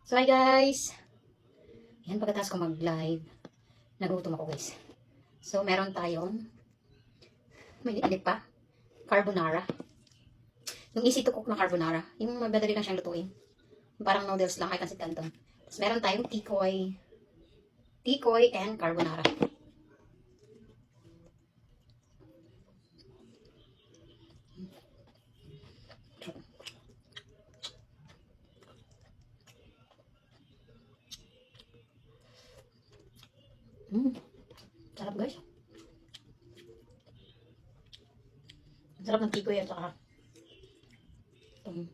So hi guys! Yan, pagkatapos ko mag-live, nagutom ako guys. So meron tayong, may init pa, carbonara. Yung easy to cook na carbonara. Yung madadali lang siyang lutuin. Parang noodles lang, kay Pancit Canton. Tapos meron tayong tikoy and carbonara. Sarap guys. Sarap ng tikoy at saka Thank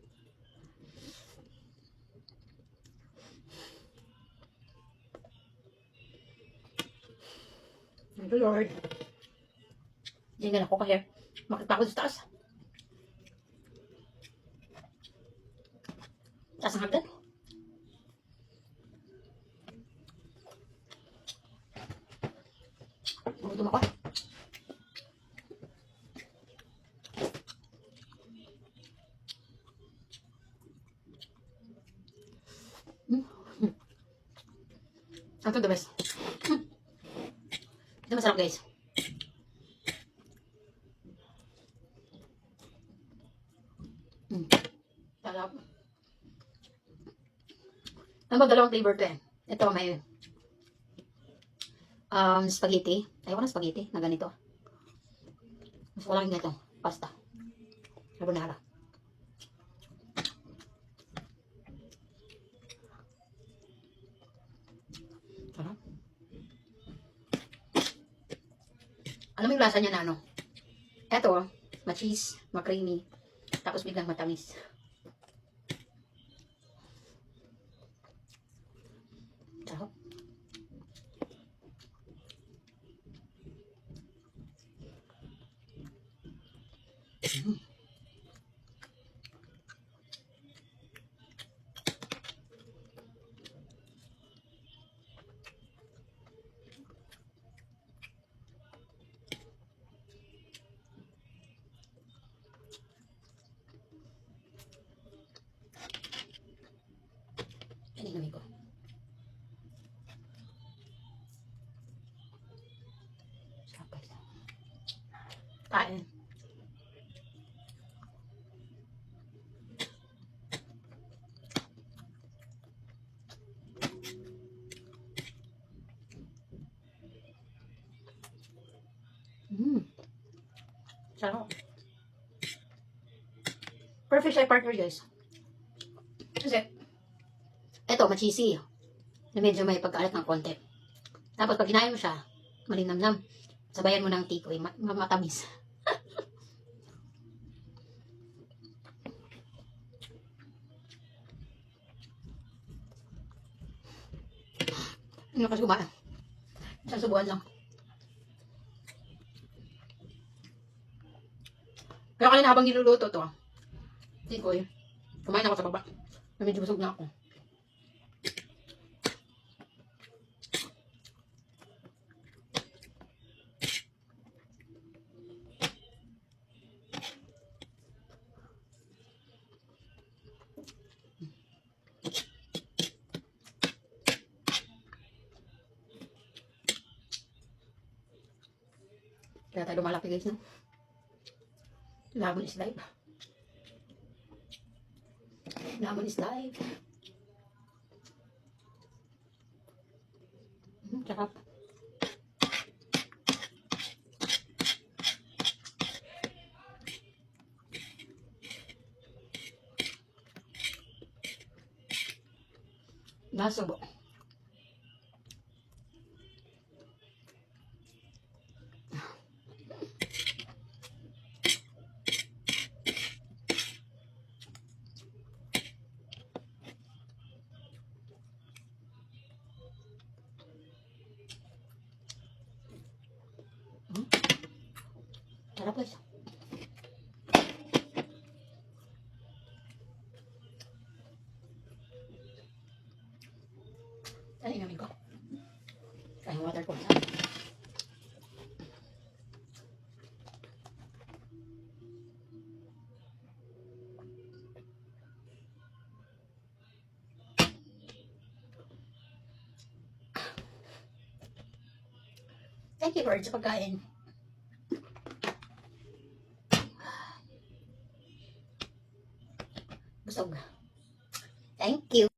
you Lord. Diyan ako kasi makita ko sa taas. Taas ng hagdan. Gutom ako. Ito the best. Ito masarap guys. Sarap. Ano dalawang flavor to eh. Ito may spaghetti. Ayoko ng spaghetti na ganito. Mas wala rin ito. Pasta. Carbonara. Sarap. Alam mo yung lasa niya na ano? Ito, ma-cheese, ma-creamy. Tapos biglang matamis. Sarap. Inumin ko. Sarap guys. Kain. Sarap. Perfect siya partner guys. Kasi, eto, ma-cheesy. Na medyo may pagkaalat ng konti. Tapos pag kinain mo siya, malinamnam. Sabayan mo ng tikoy, matamis. Ano kasi kumain? Isang subuan lang. Kaya kanina habang niluluto to, tikoy, kumain ako sa baba. Medyo busog na ako. Kaya tayo lumalaki guys, no? Lamon is life. Lamon is life. Sarap. Nasubo. Sarap guys. Ay, inamin ko. Ay, water ko. Thank you, Lord, sa pagkain. Busog. Thank you.